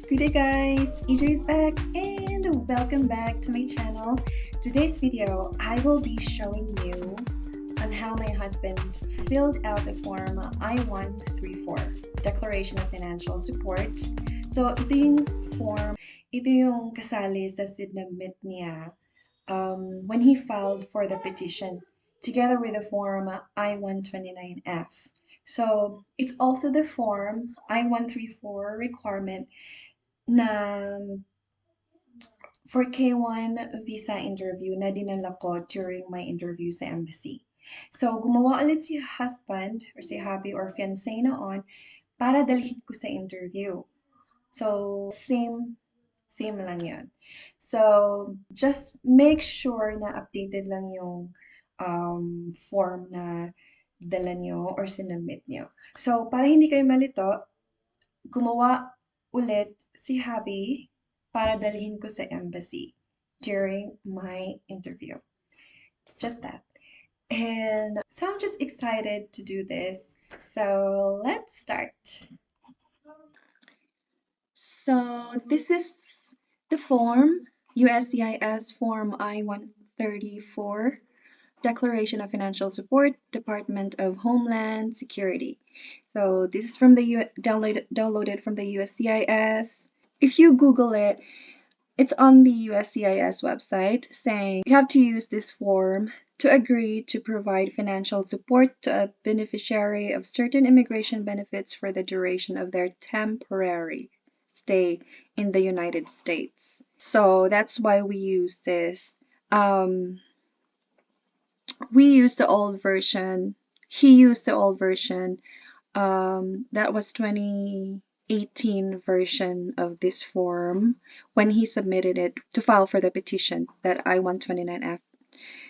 Good day guys, Ejoy is back and welcome back to my channel. Today's video, I will be showing you on how my husband filled out the form I-134, Declaration of Financial Support. So ito yung form, ito yung kasali sa sinubmit niya when he filed for the petition together with the form I-129F. So it's also the form I-134 requirement na for K1 visa interview na dinala ko during my interview sa embassy. So, gumawa ulit si husband or si hubby or fiancé noon para dalhin ko sa interview. So, same lang yun. So, just make sure na updated lang yung form na dala nyo or sinubmit nyo. So, para hindi kayo malito, gumawa ulit si hubby para dalhin ko sa embassy during my interview. Just that. And so I'm just excited to do this. So let's start. So this is the form, USCIS form I-134, Declaration of Financial Support, Department of Homeland Security. So this is from the downloaded from the USCIS. If you Google it, it's on the USCIS website saying you have to use this form to agree to provide financial support to a beneficiary of certain immigration benefits for the duration of their temporary stay in the United States. So that's why we use this. We used the old version. He used the old version. That was 2018 version of this form when he submitted it to file for the petition, that I-129F.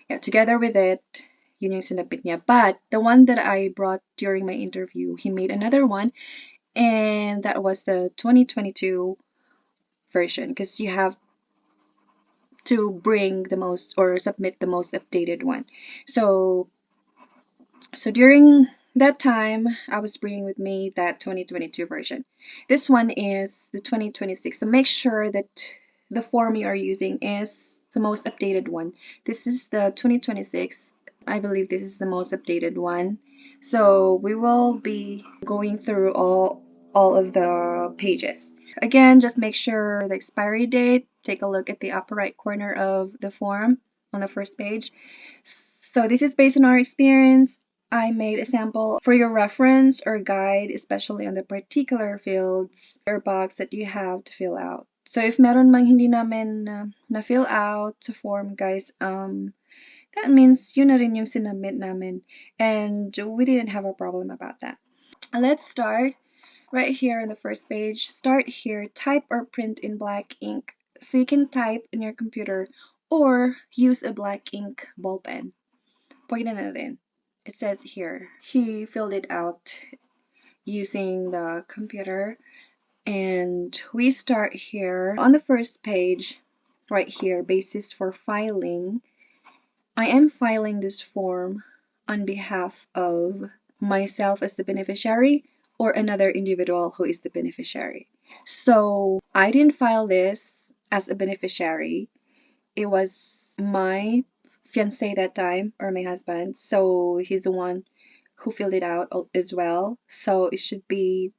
Yeah, together with it, yun yung sinabit niya. But the one that I brought during my interview, he made another one, and that was the 2022 version, because you have to bring the most or submit the most updated one. So during that time, I was bringing with me that 2022 version. This one is the 2026. So make sure that the form you are using is the most updated one. This is the 2026. I believe this is the most updated one. So we will be going through all of the pages. Again, just make sure the expiry date. Take a look at the upper right corner of the form on the first page. So this is based on our experience. I made a sample for your reference or guide, especially on the particular fields or box that you have to fill out. So if meron mang hindi namin na fill out sa form, guys, that means yun na rin yung sinubmit namin, and we didn't have a problem about that. Let's start right here on the first page. Start here, type or print in black ink. So you can type in your computer or use a black ink ball pen. Pwede na rin. It says here, he filled it out using the computer. And we start here on the first page, right here, basis for filing. I am filing this form on behalf of myself as the beneficiary or another individual who is the beneficiary. So I didn't file this as a beneficiary. It was my fiancé that time, or my husband. So he's the one who filled it out as well. So it should be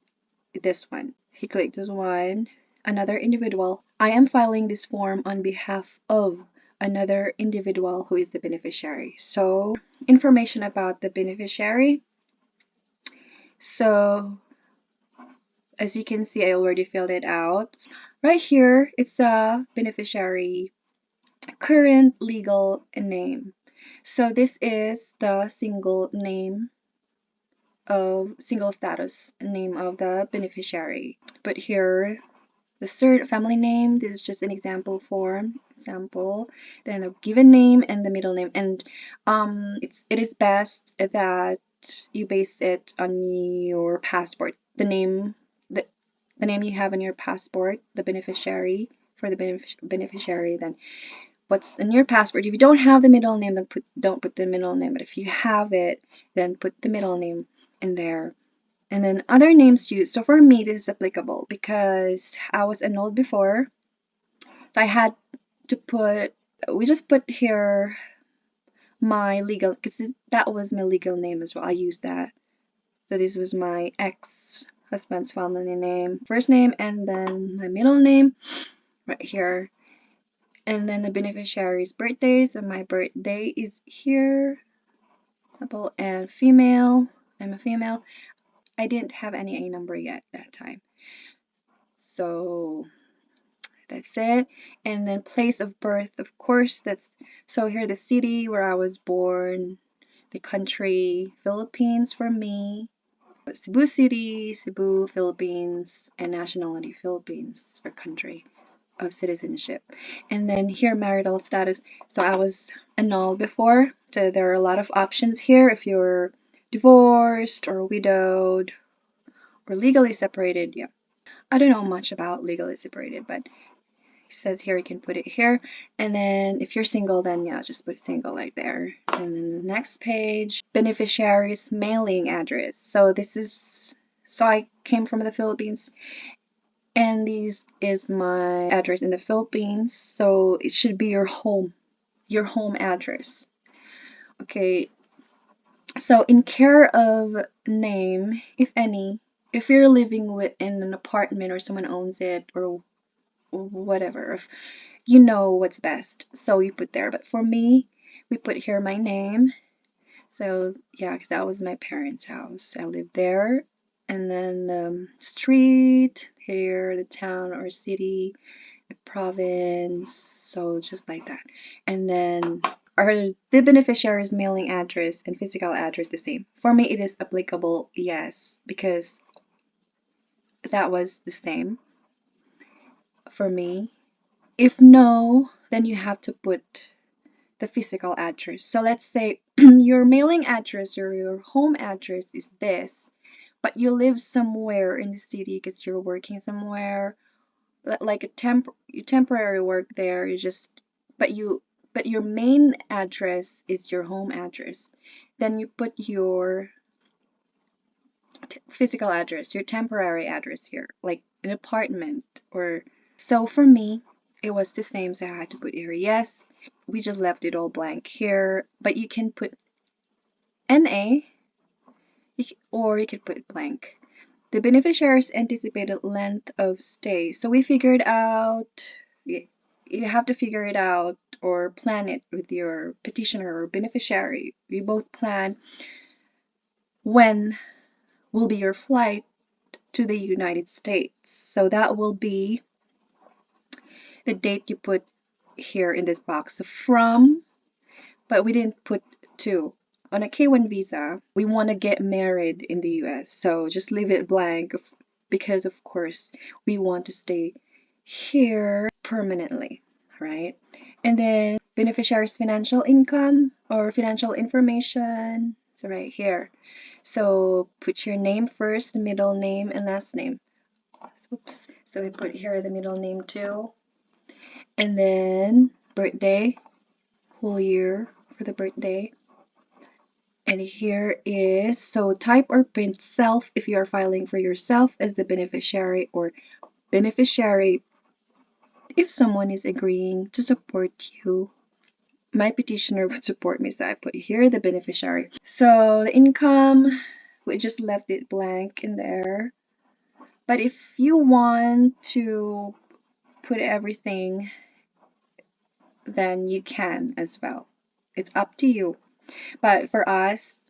this one. He clicked this one. Another individual. I am filing this form on behalf of another individual who is the beneficiary. So information about the beneficiary. So as you can see, I already filled it out. Right here, it's a beneficiary current legal name. So this is the single status name of the beneficiary. But here, the third family name, this is just an example form, then the given name and the middle name. And it is best that you base it on your passport, the name you have in your passport, the beneficiary, for the beneficiary, then what's in your passport. If you don't have the middle name, then don't put the middle name. But if you have it, then put the middle name in there. And then other names used. So for me, this is applicable because I was annulled before. So I had to put, we just put here my legal, because that was my legal name as well. I used that. So this was my ex-husband's family name, first name, and then my middle name right here. And then the beneficiary's birthday. So my birthday is here. Couple and female. I'm a female. I didn't have any A number yet that time. So that's it. And then place of birth, of course, that's so here the city where I was born, the country, Philippines for me, Cebu City, Cebu, Philippines, and nationality, Philippines, or country of citizenship. And then here marital status. So I was annulled before, so there are a lot of options here if you're divorced or widowed or legally separated. Yeah, I don't know much about legally separated, but it says here you can put it here. And then if you're single, then yeah, just put single right there. And then the next page, beneficiary's mailing address. So this is, so I came from the Philippines, and this is my address in the Philippines. So it should be your home address. Okay, so in care of name, if any, if you're living in an apartment or someone owns it or whatever, if you know what's best, so you put there. But for me, we put here my name. So yeah, because that was my parents' house. I lived there. And then the street here, the town or city, the province, so just like that. And then are the beneficiary's mailing address and physical address the same? For me, it is applicable, yes, because that was the same for me. If no, then you have to put the physical address. So let's say your mailing address or your home address is this, but you live somewhere in the city because you're working somewhere, like a temporary work there. You just, but your main address is your home address. Then you put your physical address, your temporary address here, like an apartment or. So for me, it was the same, so I had to put here yes. We just left it all blank here, but you can put NA or you can put blank. The beneficiary's anticipated length of stay. So we figured out, you have to figure it out or plan it with your petitioner or beneficiary. We both plan when will be your flight to the United States. So that will be the date you put here in this box from, but we didn't put to. On a K1 visa, we want to get married in the US, so just leave it blank because, of course, we want to stay here permanently, right? And then beneficiary's financial income or financial information, so right here. So put your name first, middle name, and last name. Oops. So we put here the middle name too. And then birthday, whole year for the birthday. And here is, so type or print self if you are filing for yourself as the beneficiary, or beneficiary if someone is agreeing to support you. My petitioner would support me, so I put here the beneficiary. So the income, we just left it blank in there. But if you want to put everything, then you can as well. It's up to you. But for us,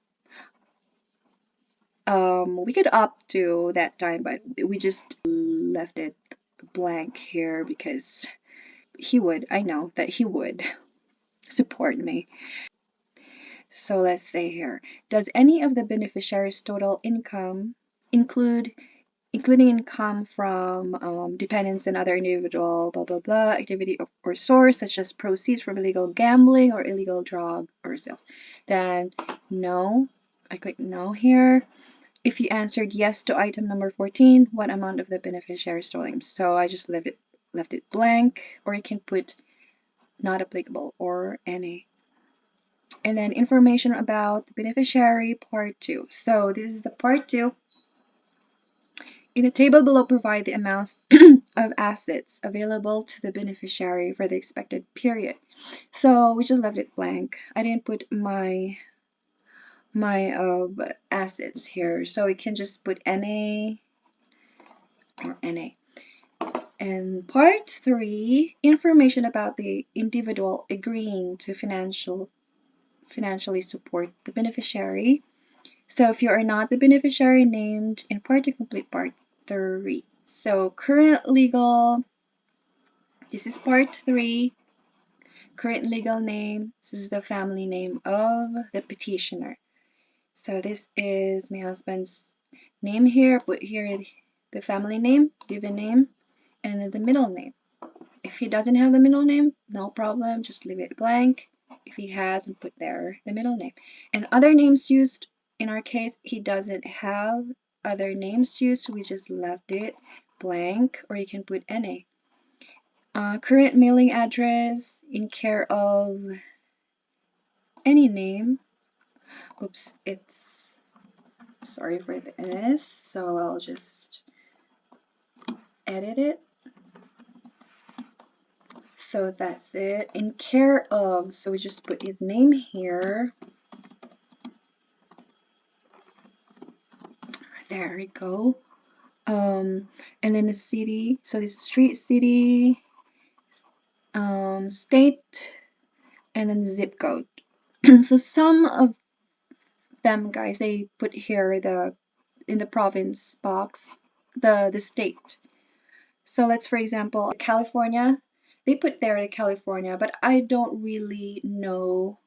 we could opt to that time, but we just left it blank here because I know that he would support me. So let's say here, does any of the beneficiary's total income including income from dependents and other individual blah blah blah activity or source, such as proceeds from illegal gambling or illegal drug or sales? Then no, I click no here. If you answered yes to item number 14, what amount of the beneficiary's total income? So I just left it blank, or you can put not applicable or any. And then information about the beneficiary, part 2. So this is the part 2. In the table below, provide the amounts of assets available to the beneficiary for the expected period. So we just left it blank. I didn't put my assets here, so we can just put NA or NA. And part 3, information about the individual agreeing to financially support the beneficiary. So if you are not the beneficiary named in part 2, complete part 3. So current legal, this is part 3. Current legal name, this is the family name of the petitioner. So this is my husband's name here. Put here the family name, given name, and then the middle name. If he doesn't have the middle name, no problem, just leave it blank. If he has, and put there the middle name. And other names used, in our case, he doesn't have other names used, so we just left it blank, or you can put NA. Current mailing address, in care of any name. Oops, it's, sorry for this, so I'll just edit it. So that's it. In care of, so we just put his name here. There we go. And then the city, so this is street, city, state, and then the zip code. So some of them, guys, they put here in the province box the state. So let's, for example, California, they put there the California, but I don't really know,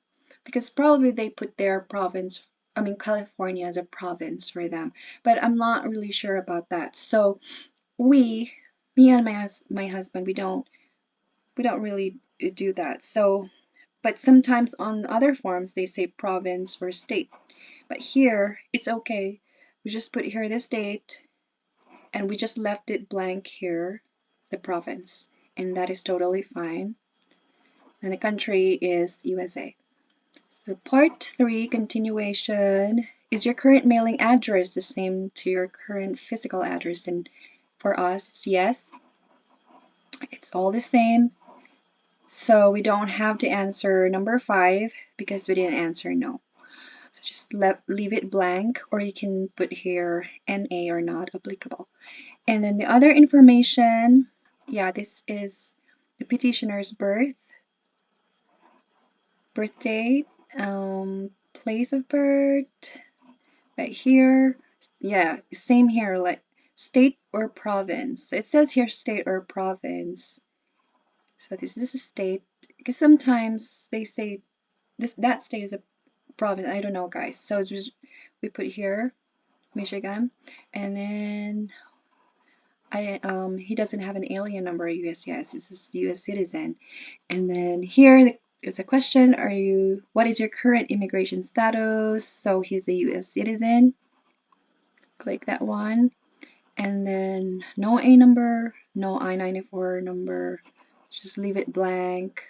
because probably they put their province, I mean California as a province for them, but I'm not really sure about that. So me and my husband, we don't really do that. So, but sometimes on other forms they say province or state, but here it's okay. We just put here the state, and we just left it blank here, the province, and that is totally fine. And the country is USA. So part 3, continuation. Is your current mailing address the same to your current physical address? And for us, it's yes. It's all the same. So we don't have to answer number 5 because we didn't answer no. So just leave it blank, or you can put here NA or not applicable. And then the other information, yeah, this is the petitioner's birthday, place of birth, right here. Yeah, same here, like state or province. It says here state or province. So this is a state, because sometimes they say that state is a province. I don't know, guys. So just, we put here Michigan, and then he doesn't have an alien number at USCIS. This is US citizen. And then here is a question: what is your current immigration status? So he's a US citizen. Click that one. And then no A number, no I-134 number. Just leave it blank.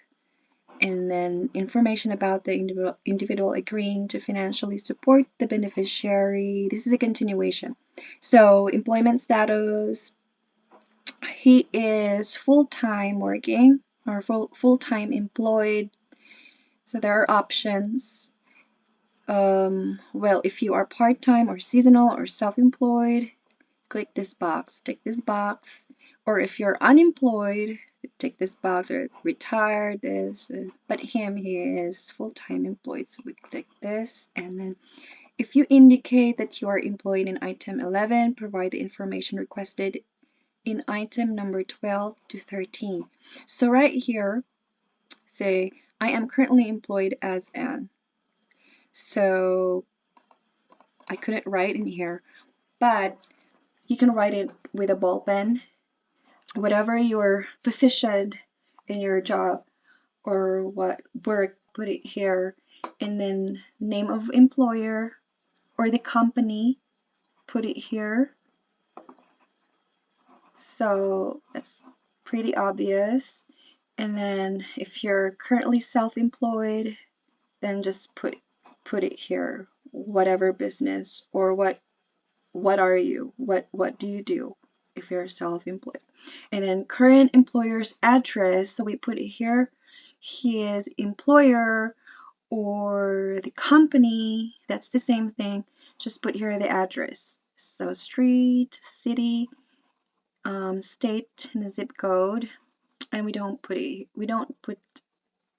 And then information about the individual agreeing to financially support the beneficiary. This is a continuation. So employment status, he is full-time working or full-time employed. So there are options. Well, if you are part-time or seasonal or self-employed, click this box, tick this box. Or if you're unemployed, tick this box, or retired, but he is full-time employed, so we click this. And then if you indicate that you are employed in item 11, provide the information requested in item number 12 to 13. So right here, say I am currently employed as an. So I couldn't write in here, but you can write it with a ball pen. Whatever your position in your job or what work, put it here. And then name of employer or the company, put it here. So that's pretty obvious. And then if you're currently self-employed, then just put it here, whatever business or what what are you? What do you do if you're self-employed? And then current employer's address. So we put it here. His employer or the company, that's the same thing. Just put here the address. So street, city, state, and the zip code. And we don't put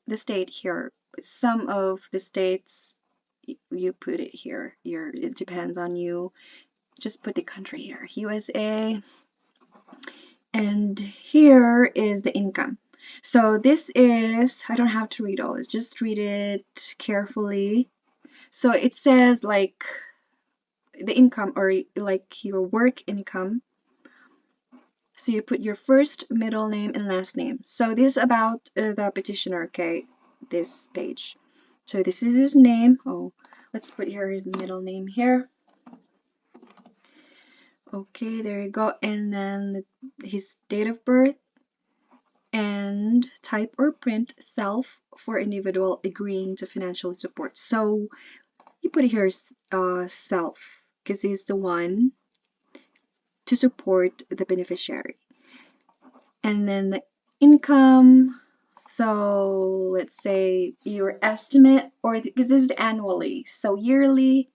the state here. Some of the states you put it here. It depends on you. Just put the country here, USA. And here is the income. So this is, I don't have to read all this, just read it carefully. So it says like the income, or like your work income. So you put your first, middle name, and last name. So this is about the petitioner, okay, this page. So this is his name. Oh, let's put here his middle name here. Okay, there you go. And then his date of birth, and type or print self for individual agreeing to financial support. So you put here self, because he's the one to support the beneficiary. And then the income. So let's say your estimate, or because this is annually, so yearly,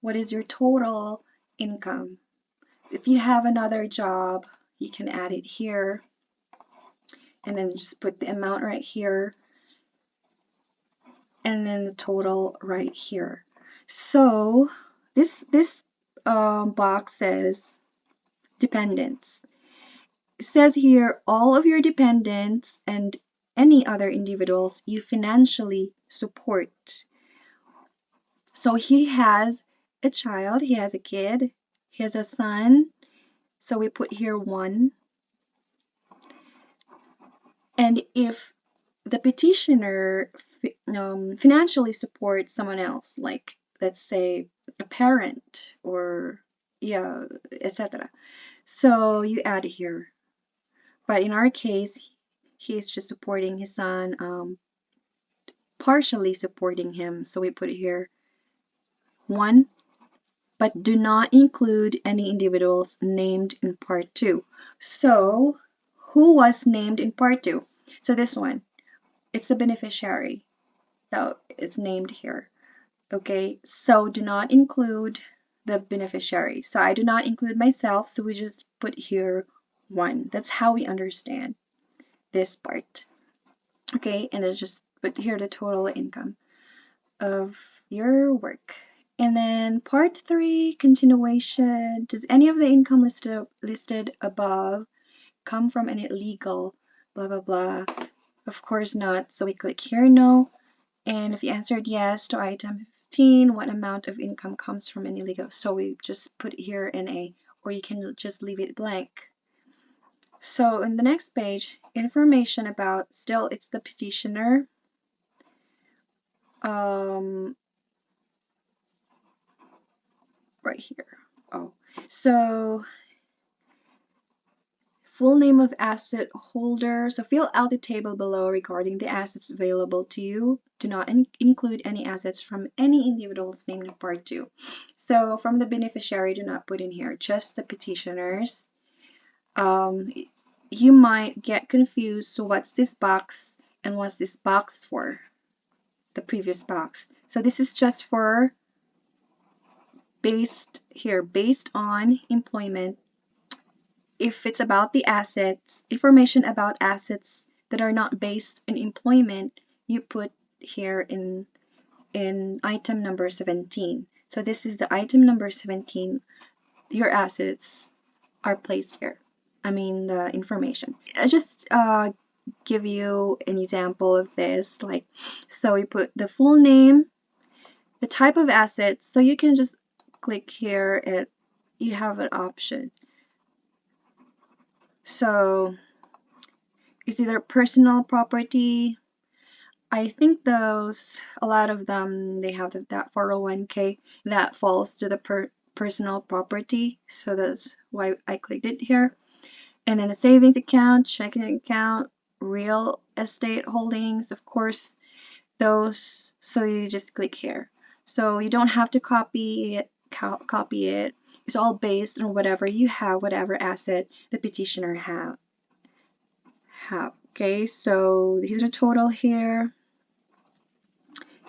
what is your total income? If you have another job, you can add it here, and then just put the amount right here, and then the total right here. So this box says dependents. It says here all of your dependents and any other individuals you financially support. So he has a child, he has a kid, he has a son. So we put here 1. And if the petitioner financially supports someone else, like let's say a parent or yeah, etc. So you add here. But in our case, he's just supporting his son, partially supporting him. So we put it here 1, but do not include any individuals named in part 2. So who was named in part 2? So this one, it's the beneficiary. So it's named here. Okay, so do not include the beneficiary. So I do not include myself, so we just put here 1. That's how we understand this part. Okay, and then just put here the total income of your work. And then part 3, continuation. Does any of the income listed above come from any legal blah blah blah? Of course not. So we click here no. And if you answered yes to item 15, what amount of income comes from any legal? So we just put here NA, or you can just leave it blank. So in the next page, information about, still it's the petitioner. Right here. Oh, so full name of asset holder. So fill out the table below regarding the assets available to you. Do not include any assets from any individuals named in part 2. So from the beneficiary, do not put in here, just the petitioners. You might get confused. So what's this box and what's this box for? The previous box. So this is just for based on employment. If it's about the assets, information about assets that are not based on employment, you put here in item number 17. So this is the item number 17. Your assets are placed here. I mean the information. I just give you an example of this. Like, so we put the full name, the type of assets. So you can just click here and you have an option. So it's either personal property. I think those, a lot of them, they have that 401k that falls to the personal property. So that's why I clicked it here. And then a savings account, checking account, real estate holdings, of course, those. So you just click here. So you don't have to copy it copy it. It's all based on whatever you have, whatever asset the petitioner have. Okay, so here's the total here.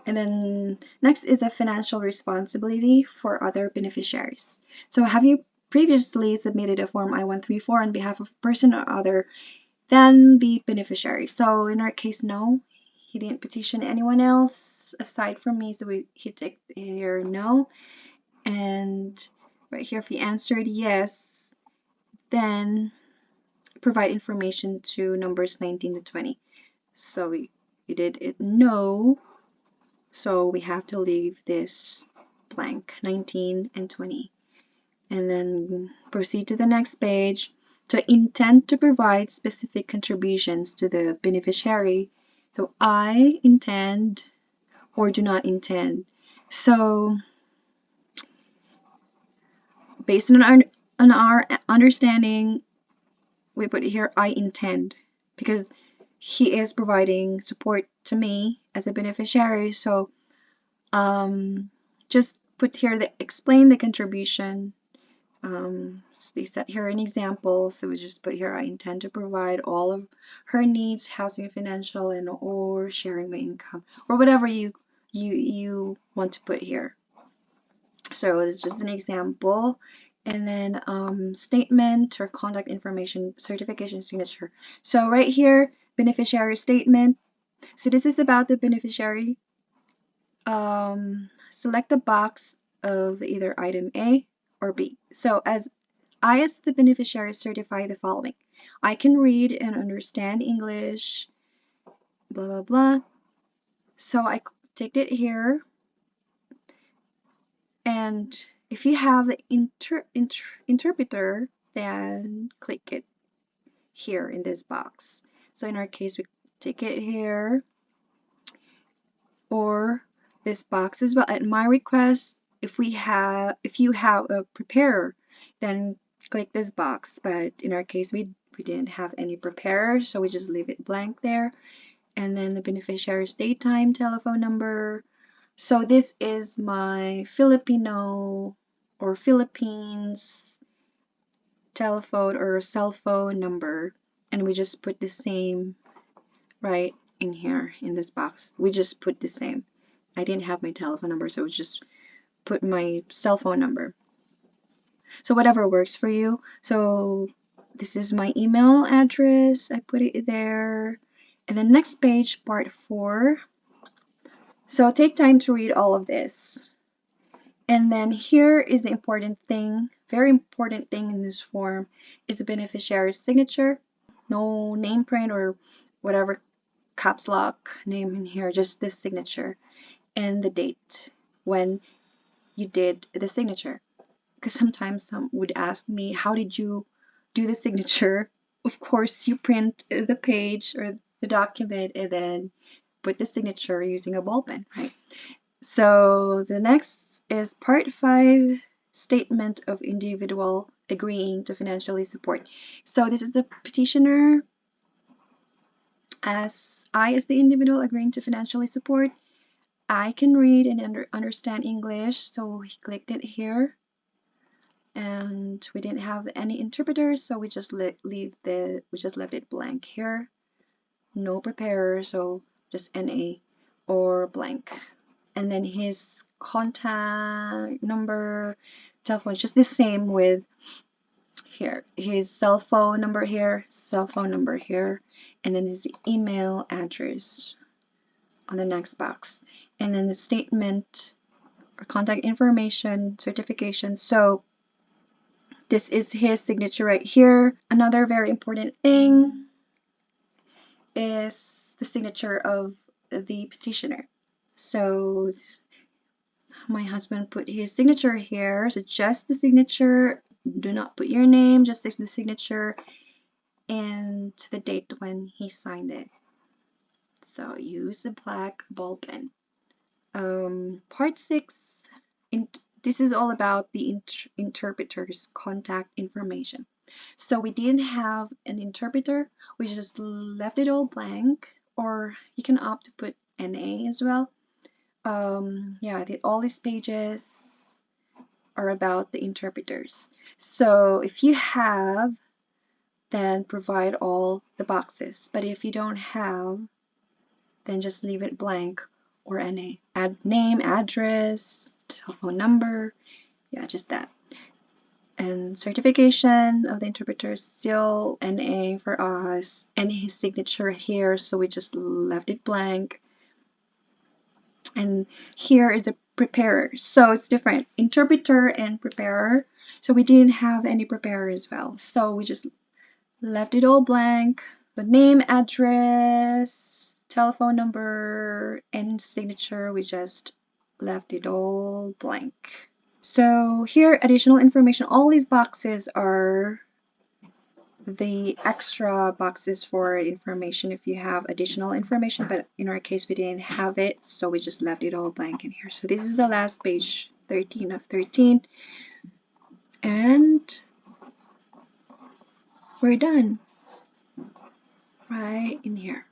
And then next is a financial responsibility for other beneficiaries. So have you previously submitted a form I-134 on behalf of a person or other than the beneficiary? So in our case, no, he didn't petition anyone else aside from me, so he ticked here no. And right here, if he answered yes, then provide information to numbers 19 to 20. So we did it no, so we have to leave this blank, 19 and 20. And then proceed to the next page. To intend to provide specific contributions to the beneficiary. So I intend or do not intend. So based on our understanding, we put here I intend because he is providing support to me as a beneficiary. So just put here explain the contribution. They set here an example, so we just put here I intend to provide all of her needs, housing and financial, and or sharing my income, or whatever you want to put here. So it's just an example. And then statement or contact information, certification, signature. So right here, beneficiary statement. So this is about the beneficiary. Select the box of either item A or B. So as the beneficiary, certify the following. I can read and understand English, blah, blah, blah. So I ticked it here. And if you have the interpreter, then click it here in this box. So in our case, we tick it here, or this box as well. At my request, if you have a preparer, then click this box. But in our case, we didn't have any preparer, so we just leave it blank there. And then the beneficiary's date, time, telephone number. So this is my Filipino or Philippines telephone or cell phone number, and we just put the same right in here in this box. We just put the same. I didn't have my telephone number, so we just put my cell phone number. So whatever works for you. So this is my email address. I put it there. And then next page, part 4. So take time to read all of this. And then here is the important thing, very important thing in this form is the beneficiary's signature. No name print or whatever caps lock name in here, just this signature and the date when you did the signature. Because sometimes some would ask me, how did you do the signature? Of course, you print the page or the document and then put the signature using a ball pen, right? So the next is part 5, statement of individual agreeing to financially support. So this is the petitioner as the individual agreeing to financially support. I can read and understand English, so he clicked it here. And we didn't have any interpreters, so we just left it blank here. No preparer, so just NA or blank. And then his contact number, telephone, just the same with here. His cell phone number here, and then his email address on the next box. And then the statement or contact information, certification. So this is his signature right here. Another very important thing is the signature of the petitioner. So my husband put his signature here, so just the signature. Do not put your name, just the signature and the date when he signed it. So use a black ball pen. Part 6, this is all about the interpreter's contact information. So we didn't have an interpreter, we just left it all blank, or you can opt to put NA as well. Yeah, all these pages are about the interpreters. So if you have, then provide all the boxes. But if you don't have, then just leave it blank or NA. Add name, address, telephone number, yeah, just that. And certification of the interpreter is still NA for us, and his signature here, so we just left it blank. And here is a preparer, so it's different, interpreter and preparer. So we didn't have any preparer as well, so we just left it all blank. The name, address, telephone number, and signature, we just left it all blank. So here, additional information. All these boxes are the extra boxes for information if you have additional information, but in our case we didn't have it, so we just left it all blank in here. So this is the last page, 13 of 13, and we're done right in here.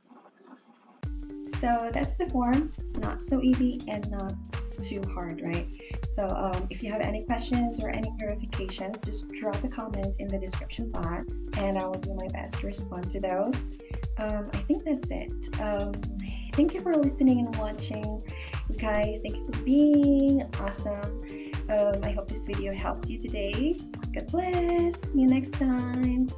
So that's the form. It's not so easy and not too hard, right? So if you have any questions or any clarifications, just drop a comment in the description box and I will do my best to respond to those. I think that's it. Thank you for listening and watching, guys. Thank you for being awesome. I hope this video helps you today. God bless. See you next time.